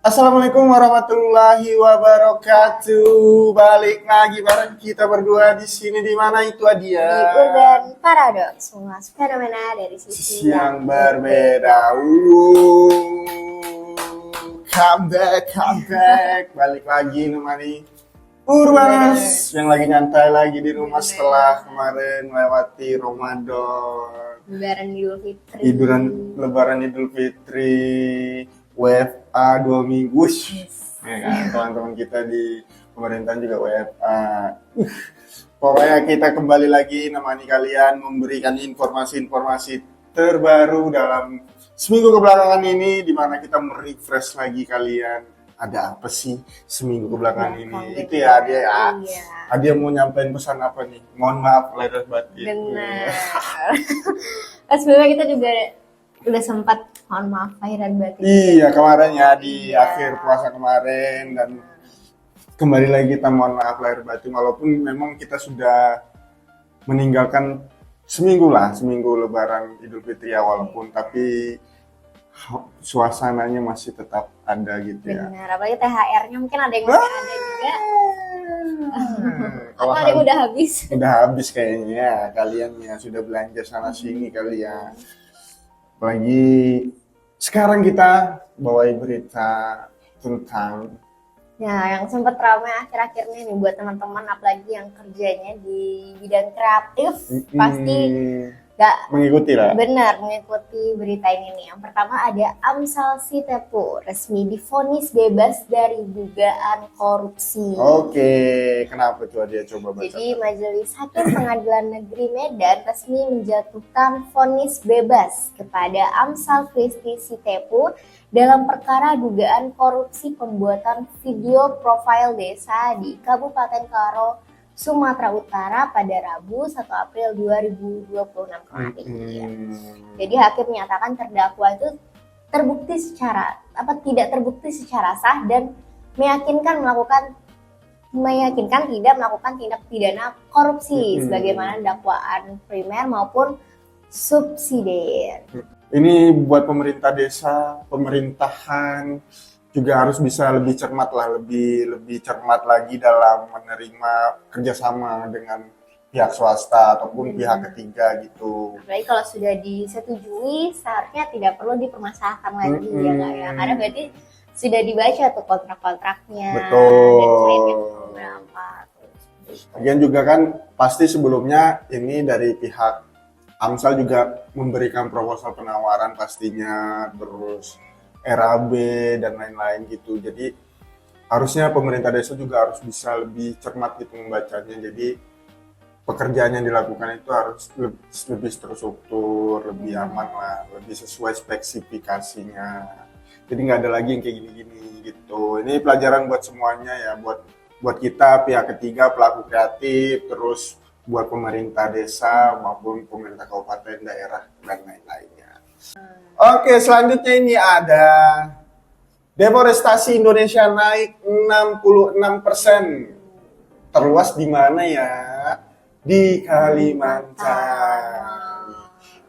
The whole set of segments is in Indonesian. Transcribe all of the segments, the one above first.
Assalamualaikum warahmatullahi wabarakatuh. Balik lagi bareng kita berdua di sini, di mana itu Adia? Di Urban Paradox, mengulas fenomena dari sisi Yang berbeda. Come back. Balik lagi nemani Urbaners yang lagi nyantai lagi di rumah setelah kemarin melewati Ramadan. Lebaran Idul Fitri. WFA 2 minggu, ya kan? Teman-teman kita di pemerintahan juga WFA. Pokoknya kita kembali lagi nemani kalian, memberikan informasi-informasi terbaru dalam seminggu kebelakangan ini, di mana kita merefresh lagi kalian. Ada apa sih seminggu kebelakangan ini? Itu ya Adia mau nyampein pesan apa nih? Mohon maaf lahir batin. Benar. Sebenarnya kita juga udah sempat mohon maaf lahir batin. Iya, kemarin ya di akhir puasa kemarin, dan kembali lagi kita mohon maaf lahir batin, walaupun memang kita sudah meninggalkan seminggu lebaran Idul Fitri ya, walaupun tapi suasananya masih tetap ada gitu ya. Benar, apalagi THR-nya mungkin ada yang masih ada juga. Atau ada yang udah habis. Udah habis kayaknya kalian ya, sudah belanja sana sini kali ya. Apalagi sekarang kita bawain berita tentang yang sempat ramai akhir-akhir ini nih buat teman-teman, apalagi yang kerjanya di bidang kreatif, pasti gak mengikuti lah. Benar, mengikuti berita ini nih. Yang pertama ada Amsal Sitepu resmi divonis bebas dari dugaan korupsi. Oke, kenapa tuh dia coba baca? Jadi Majelis Hakim Pengadilan Negeri Medan resmi menjatuhkan vonis bebas kepada Amsal Kristi Sitepu dalam perkara dugaan korupsi pembuatan video profil desa di Kabupaten Karo, Sumatera Utara pada Rabu 1 April 2026 kemarin. Jadi hakim menyatakan terdakwa itu tidak terbukti secara sah dan meyakinkan tidak melakukan tindak pidana korupsi sebagaimana dakwaan primer maupun subsidiar. Ini buat pemerintah desa, pemerintahan juga harus bisa lebih cermat lagi dalam menerima kerjasama dengan pihak swasta ataupun pihak ketiga gitu. Apalagi kalau sudah disetujui, seharusnya tidak perlu dipermasalahkan lagi ya nggak ya? Karena berarti sudah dibaca tuh kontrak-kontraknya. Betul. Dan berapa. Lagian juga kan pasti sebelumnya ini dari pihak Amsal juga memberikan proposal penawaran pastinya, terus RAB dan lain-lain gitu. Jadi harusnya pemerintah desa juga harus bisa lebih cermat gitu membacanya. Jadi pekerjaan yang dilakukan itu harus lebih terstruktur, lebih aman lah, lebih sesuai spesifikasinya. Jadi nggak ada lagi yang kayak gini-gini gitu. Ini pelajaran buat semuanya ya, buat kita pihak ketiga, pelaku kreatif, terus buat pemerintah desa maupun pemerintah kabupaten, daerah dan lain-lainnya. Oke, selanjutnya ini ada deforestasi Indonesia naik 66%. Terluas di mana ya? Di Kalimantan.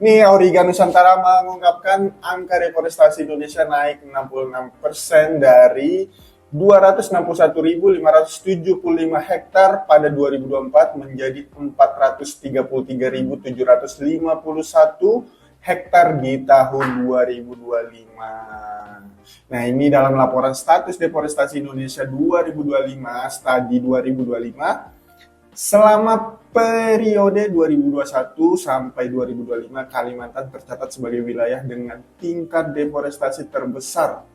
Nih, Auriga Nusantara mengungkapkan angka deforestasi Indonesia naik 66% dari 261.575 hektar pada 2024 menjadi 433.751 hektar di tahun 2025. Nah, ini dalam laporan status deforestasi Indonesia 2025, studi 2025, selama periode 2021 sampai 2025, Kalimantan tercatat sebagai wilayah dengan tingkat deforestasi terbesar.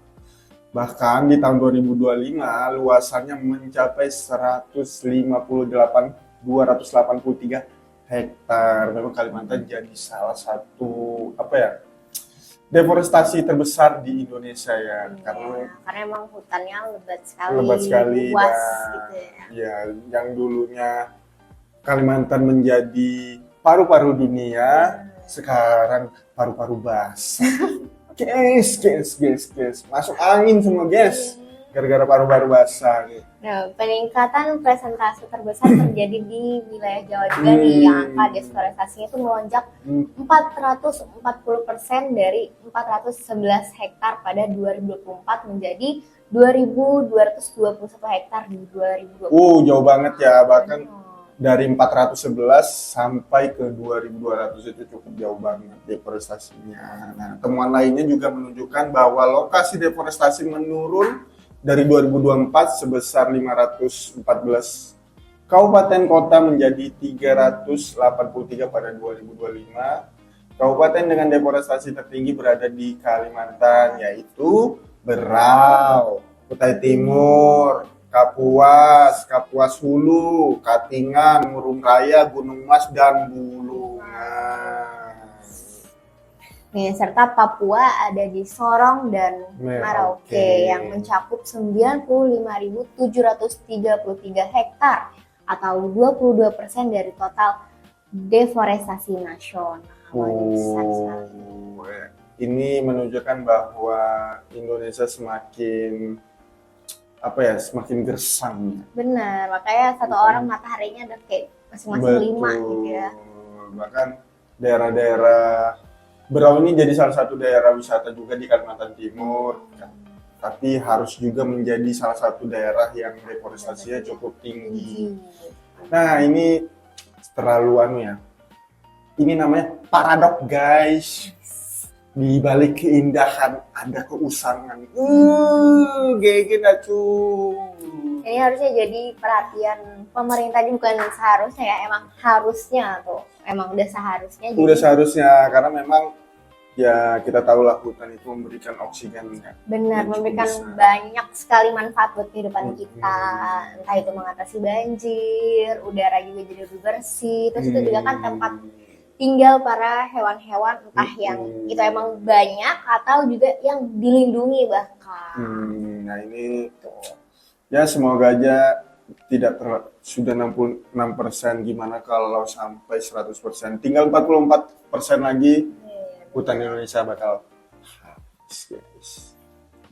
Bahkan di tahun 2025 luasannya mencapai 158.283 hektar. Memang Kalimantan jadi salah satu deforestasi terbesar di Indonesia ya. Karena emang hutannya lebat sekali luas dan, gitu ya. Ya, yang dulunya Kalimantan menjadi paru-paru dunia, sekarang paru-paru basah. Guys, masuk angin semua guys, gara-gara paru-paru basah gitu. Nah, peningkatan presentasi terbesar terjadi di wilayah Jawa juga nih, yang angka deforestasinya itu melonjak 440% dari 411 hektar pada 2024 menjadi 2.221 hektar di 2020. Jauh banget ya, bahkan dari 411 sampai ke 2.200 itu cukup jauh banget deforestasinya. Nah, temuan lainnya juga menunjukkan bahwa lokasi deforestasi menurun dari 2024 sebesar 514 kabupaten kota menjadi 383 pada 2025. Kabupaten dengan deforestasi tertinggi berada di Kalimantan, yaitu Berau, Kutai Timur, Kapuas, Kapuas Hulu, Katingan, Murung Raya, Gunung Mas, dan Bulungan. Nih, serta Papua ada di Sorong dan Merauke yang mencakup 95.733 hektar atau 22% dari total deforestasi nasional. Ini menunjukkan bahwa Indonesia semakin semakin gersang. Benar, makanya satu orang mataharinya ada kayak masing-masing 5 gitu ya. Bahkan daerah-daerah Berau ini jadi salah satu daerah wisata juga di Kalimantan Timur, tapi harus juga menjadi salah satu daerah yang deforestasinya cukup tinggi. Nah, ini terlalu ya. Ini namanya paradok, guys. Di balik keindahan ada keusangan. Gini Ini harusnya jadi perhatian pemerintah juga, bukan seharusnya ya, emang harusnya tuh. Emang udah seharusnya. Udah seharusnya, karena memang ya kita tahu lah hutan itu memberikan oksigen ya. Benar, memberikan banyak sekali manfaat buat kehidupan kita. Entah itu mengatasi banjir, udara juga jadi lebih bersih. Terus itu juga kan tempat tinggal para hewan-hewan, entah yang itu emang banyak atau juga yang dilindungi bahkan. Nah ini ya semoga aja tidak sudah 66%, gimana kalau sampai 100%, tinggal 44% lagi hutan Indonesia bakal habis, guys.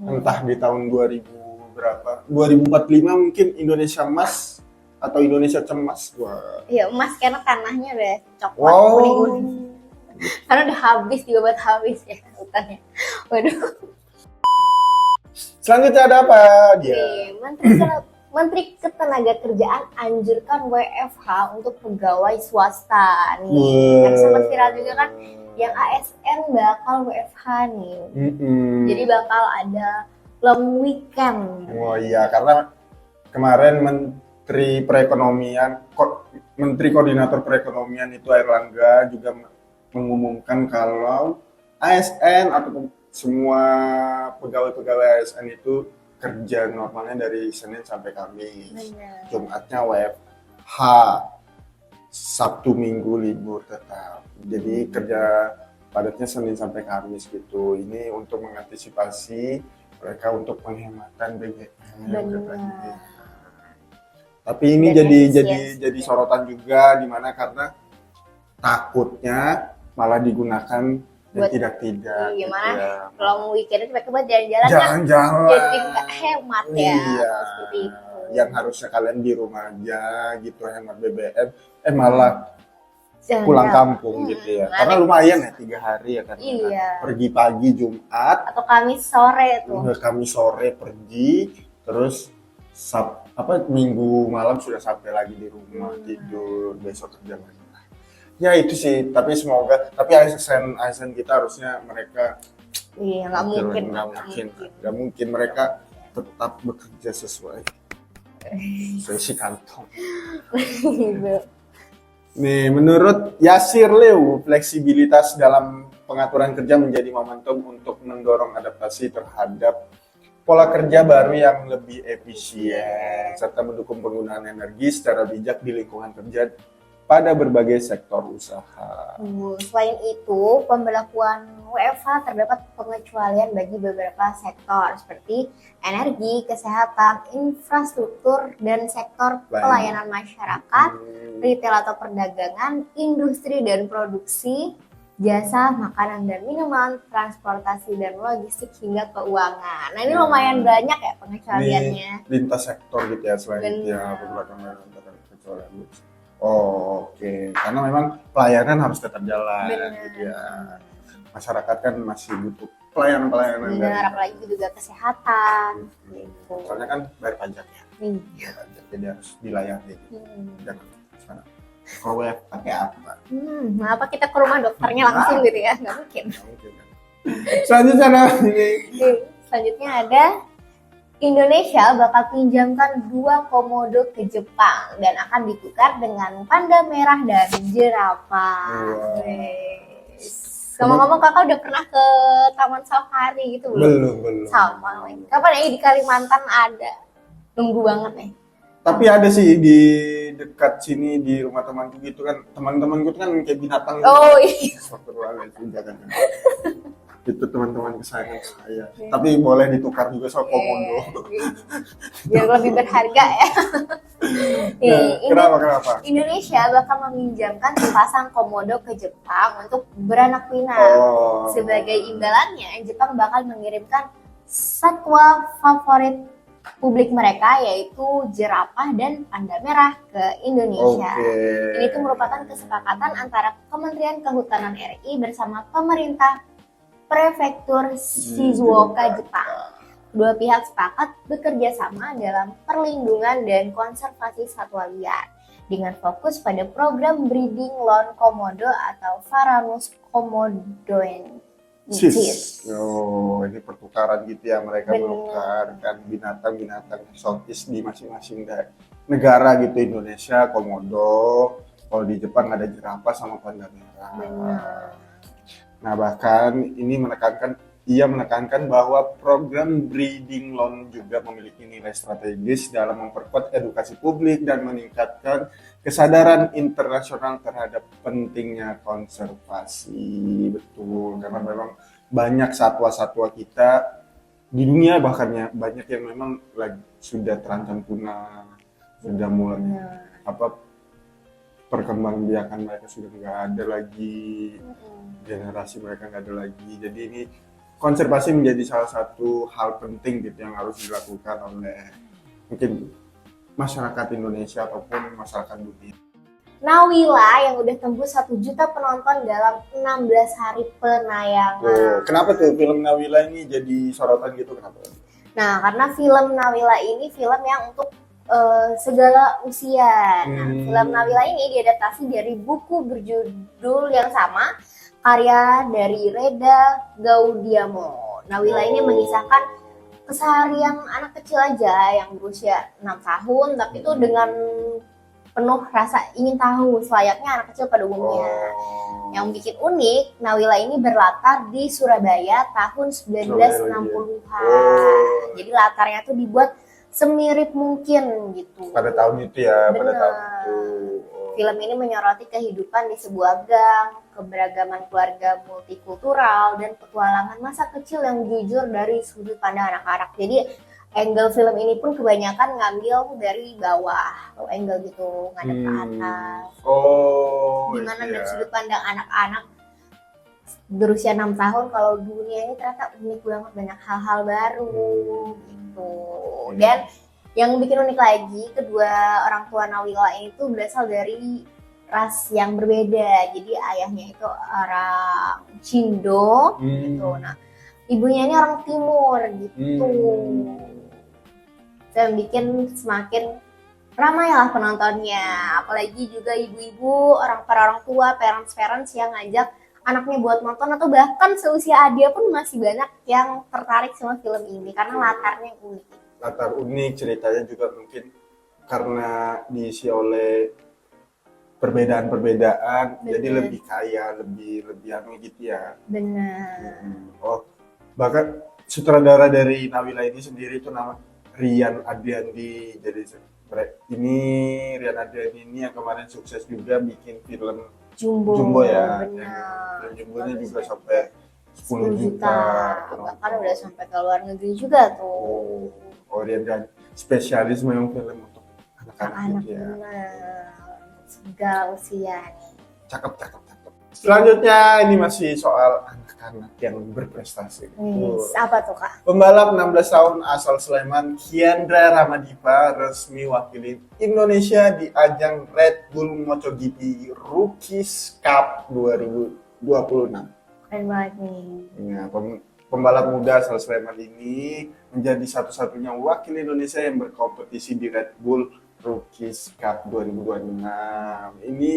Entah di tahun 2000 berapa, 2045 mungkin Indonesia emas atau Indonesia cemas. Wah. Iya, emas karena tanahnya udah coklat kuning-kuning. Karena udah habis, juga buat habis ya hutannya. Waduh. Selanjutnya ada apa dia? Menteri Ketenagakerjaan anjurkan WFH untuk pegawai swasta nih. Kan sempat viral juga kan yang ASN bakal WFH nih. Jadi bakal ada long weekend. Oh iya, karena kemarin Menteri Koordinator Perekonomian itu Airlangga juga mengumumkan kalau ASN atau semua pegawai-pegawai ASN itu kerja normalnya dari Senin sampai Kamis. Jumatnya WFH, Sabtu Minggu libur tetap. Jadi kerja padatnya Senin sampai Kamis gitu. Ini untuk mengantisipasi mereka untuk penghematan BBM. Tapi ini jadi sorotan juga, dimana karena takutnya malah digunakan buat tidak. Gimana? Ya. Kalau mau weekend itu mereka buat jalan-jalan kan jadi nggak hemat ya. Iya. Yang harusnya kalian di rumah aja gitu hemat BBM, malah pulang kampung gitu ya. Karena lumayan ya 3 hari ya kan. Iya. Pergi pagi Jumat atau Kamis sore tuh. Kamis sore pergi, terus Minggu malam sudah sampai lagi di rumah, tidur, besok kerja lagi. Ya itu sih, tapi ASN kita harusnya mereka nggak mungkin mereka tetap bekerja sesuai isi kantong. Nih, menurut Yasir Lew, fleksibilitas dalam pengaturan kerja menjadi momentum untuk mendorong adaptasi terhadap pola kerja baru yang lebih efisien serta mendukung penggunaan energi secara bijak di lingkungan kerja pada berbagai sektor usaha. Selain itu, pemberlakuan WFH terdapat pengecualian bagi beberapa sektor seperti energi, kesehatan, infrastruktur, dan sektor pelayanan masyarakat, retail atau perdagangan, industri dan produksi, jasa, makanan dan minuman, transportasi dan logistik hingga keuangan. Nah ini Ya. lumayan banyak ya Ini pengecualiannya. lintas sektor gitu ya selain itu ya Benar. pergerakan antara kecuali. Oh, oke. Karena memang pelayanan harus tetap jalan gitu ya. Masyarakat kan masih butuh pelayanan-pelayanan dari Benar, apalagi juga kesehatan. Gitu. soalnya kan bayar pajak ya. Iya. Pajak, jadi harus dilayani. Hmm. Jangan sana. Kalau WFH pakai apa? Kenapa kita ke rumah dokternya langsung gitu ya? Nggak mungkin. Nggak mungkin kan. Selanjutnya ada ini. Selanjutnya ada Indonesia bakal pinjamkan 2 komodo ke Jepang dan akan ditukar dengan panda merah dan jerapah. Wow. Yes. Ngomong-ngomong kakak udah pernah ke Taman Safari gitu belum? Belum. Sama lagi. Kapan ya di Kalimantan ada? Nunggu banget nih. Tapi ada sih di dekat sini di rumah temanku gitu kan, teman-temanku tuh kan kayak binatang. Oh iya. Astagfirullahaladzim, jangan. Itu teman-teman kesayangan saya. Tapi boleh ditukar juga sama komodo. Biar lebih berharga ya. Nih, Kenapa? Indonesia bakal meminjamkan sepasang komodo ke Jepang untuk beranak pinak. Oh. Sebagai imbalannya, Jepang bakal mengirimkan satwa favorit publik mereka yaitu jerapah dan panda merah ke Indonesia. Oke. Ini tuh merupakan kesepakatan antara Kementerian Kehutanan RI bersama pemerintah Prefektur Shizuoka, Jepang. Kedua pihak sepakat bekerja sama dalam perlindungan dan konservasi satwa liar dengan fokus pada program breeding lawn komodo atau Varanus komodoensis. Oh, ini pertukaran gitu ya, mereka Bener. menukarkan binatang-binatang eksotis di masing-masing negara gitu. Indonesia komodo, kalau di Jepang ada jerapah sama panda merah. Benar. Nah, bahkan ini ia menekankan bahwa program breeding loan juga memiliki nilai strategis dalam memperkuat edukasi publik dan meningkatkan kesadaran internasional terhadap pentingnya konservasi. Betul, karena memang banyak satwa-satwa kita di dunia bahkan ya, banyak yang memang sudah terancam punah, sudah mulai perkembangbiakan mereka sudah nggak ada lagi, generasi mereka nggak ada lagi. Jadi ini konservasi menjadi salah satu hal penting gitu yang harus dilakukan oleh mungkin masyarakat Indonesia ataupun masyarakat dunia. Nawila yang udah tembus 1 juta penonton dalam 16 hari penayangan. Kenapa tuh film Nawila ini jadi sorotan gitu, kenapa? Nah, karena film Nawila ini film yang untuk segala usia. Nah, film Nawila ini diadaptasi dari buku berjudul yang sama, karya dari Reda Gaudiamo. Nawila ini mengisahkan keseharian anak kecil aja yang berusia 6 tahun, tapi itu dengan penuh rasa ingin tahu selayaknya anak kecil pada umumnya. Yang bikin unik, Nawila ini berlatar di Surabaya tahun 1960-an. Jadi latarnya tuh dibuat semirip mungkin gitu. Pada tahun itu ya, Bener. pada tahun itu. Film ini menyoroti kehidupan di sebuah gang, keberagaman keluarga multikultural, dan petualangan masa kecil yang jujur dari sudut pandang anak-anak. Jadi angle film ini pun kebanyakan ngambil dari bawah, atau angle gitu, ngadep ke atas. Oh, Dimana iya. dari sudut pandang anak-anak berusia 6 tahun, kalau dunia ini ternyata unik banget, banyak hal-hal baru gitu. Dan yang bikin unik lagi, kedua orang tua Nawila ini tuh berasal dari ras yang berbeda. Jadi ayahnya itu orang Cindo gitu. Nah, ibunya ini orang Timur gitu. Dan bikin semakin ramai lah penontonnya. Apalagi juga ibu-ibu, para orang tua, parents yang ngajak anaknya buat nonton, atau bahkan seusia Adia pun masih banyak yang tertarik sama film ini karena latarnya unik. Latar unik, ceritanya juga mungkin karena diisi oleh perbedaan-perbedaan, jadi lebih kaya, lebih anu gitu ya. Benar. Oh, bahkan sutradara dari Nawila ini sendiri itu nama Rian Adriandi. Jadi ini Rian Adriandi ini yang kemarin sukses juga bikin film Jumbo ya. Benar. Film Jumbonya juga sampai 10 juta. Bahkan udah sampai ke luar negeri juga tuh. Rian dan spesialis memang film untuk anak-anak gitu ya. Benar. Segala usia nih. Cakep. Selanjutnya ini masih soal anak-anak yang berprestasi. Apa tuh Kak? Pembalap 16 tahun asal Sleman, Kiandra Ramadipa resmi wakili Indonesia di ajang Red Bull MotoGP Rookies Cup 2026. Keren banget nih. Ya, pembalap muda asal Sleman ini menjadi satu-satunya wakil Indonesia yang berkompetisi di Red Bull Rookies Cup 2026. Ini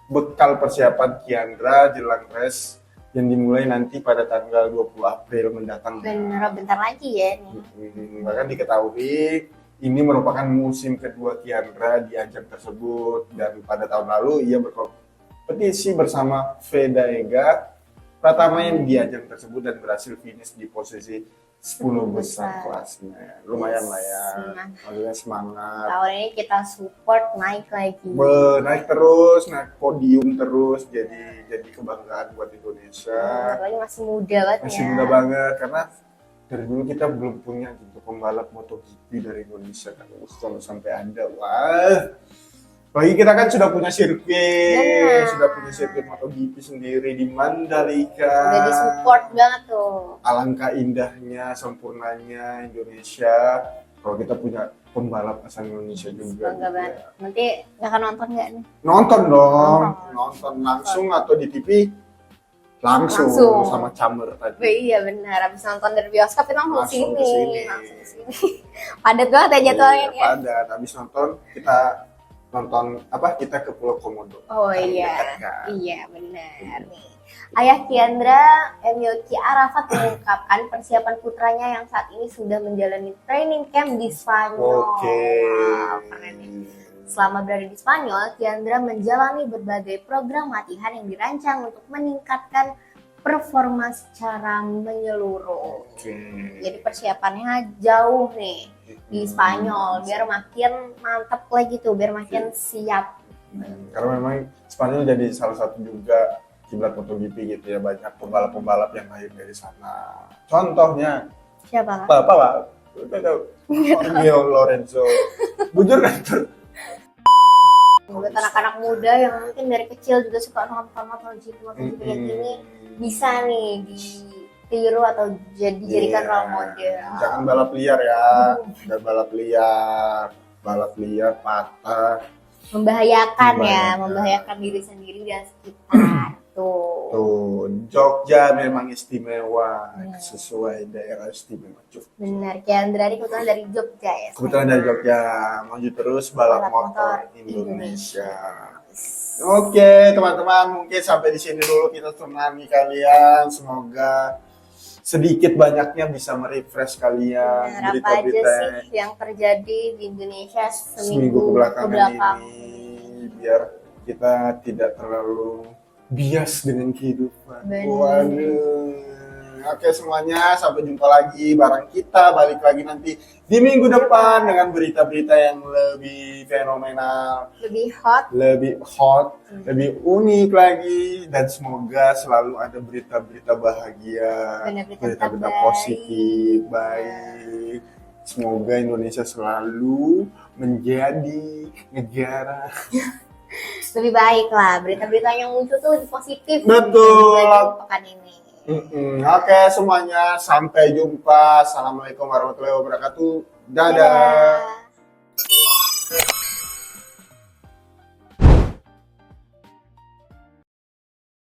bekal persiapan Kiandra jelang race yang dimulai nanti pada tanggal 20 April mendatang. Bener, bentar lagi ya nih. Bahkan diketahui ini merupakan musim kedua Kiandra di ajang tersebut, dan pada tahun lalu ia berkompetisi bersama Veda Ega Pratama yang di ajang tersebut dan berhasil finish di posisi 10 besar kelasnya. Lumayan lah ya. Maksudnya semangat. Tahun ini kita support naik lagi. Naik terus, naik podium terus, jadi kebanggaan buat Indonesia. Apalagi masih muda banget ya. Masih muda banget, karena dari dulu kita belum punya gitu pembalap MotoGP dari Indonesia kan. Kalau sampai ada, wah. Bagi kita kan sudah punya sirkuit, sudah punya sirkuit MotoGP sendiri di Mandalika. Udah disupport banget tuh. Alangkah indahnya, sempurnanya Indonesia. Kalau kita punya pembalap asal Indonesia juga. Bangga gitu banget. ya. Nanti akan nonton nggak nih? Nonton dong, nonton langsung atau di TV langsung. Sama Camer tadi. Oh, iya benar. Habis nonton dari bioskop kita langsung Langsung kesini. kesini. Langsung kesini. Padat banget ya jadwalnya ya. Padat. Habis nonton kita ke Pulau Komodo. Oh Kan iya, dekat kan. iya benar nih. Ayah Kiandra, Yoki Arafat mengungkapkan persiapan putranya yang saat ini sudah menjalani training camp di Spanyol. Oke. Wow, keren nih. Selama berada di Spanyol, Kiandra menjalani berbagai program latihan yang dirancang untuk meningkatkan performa secara menyeluruh. Oke. Jadi persiapannya jauh nih di Spanyol biar makin mantep lagi tuh, biar makin siap. Karena memang Spanyol jadi salah satu juga kiblat MotoGP gitu ya, banyak pembalap-pembalap yang lahir dari sana. Contohnya Siapa? Pak? Jorge Lorenzo. Bujur kan tuh. Buat anak-anak muda yang mungkin dari kecil juga suka nonton MotoGP kayak gini, bisa nih ditiru atau dijadikan role model. Jangan balap liar ya, dan balap liar patah. Membahayakan diri sendiri dan sekitar. Tuh, Jogja memang istimewa, sesuai daerah istimewa Jogja. Benar, Kiandra ini kebetulan dari Jogja ya. Kebetulan dari Jogja, maju terus balap motor Indonesia. Oke, teman-teman, mungkin sampai di sini dulu kita temani kalian. Semoga sedikit banyaknya bisa merefresh kalian Apa aja berita-berita sih yang terjadi di Indonesia seminggu kebelakangan ini, biar kita tidak terlalu bias dengan kehidupan. Bener. Waduh. Oke semuanya, sampai jumpa lagi bareng kita, balik lagi nanti di minggu depan dengan berita-berita yang lebih fenomenal, lebih hot, lebih unik lagi, dan semoga selalu ada berita-berita bahagia, berita-berita positif, baik. Semoga Indonesia selalu menjadi negara lebih baik lah, berita-berita yang muncul tuh lebih positif. Betul. Pekan ini. Oke semuanya, sampai jumpa. Assalamualaikum warahmatullahi wabarakatuh. Dadah.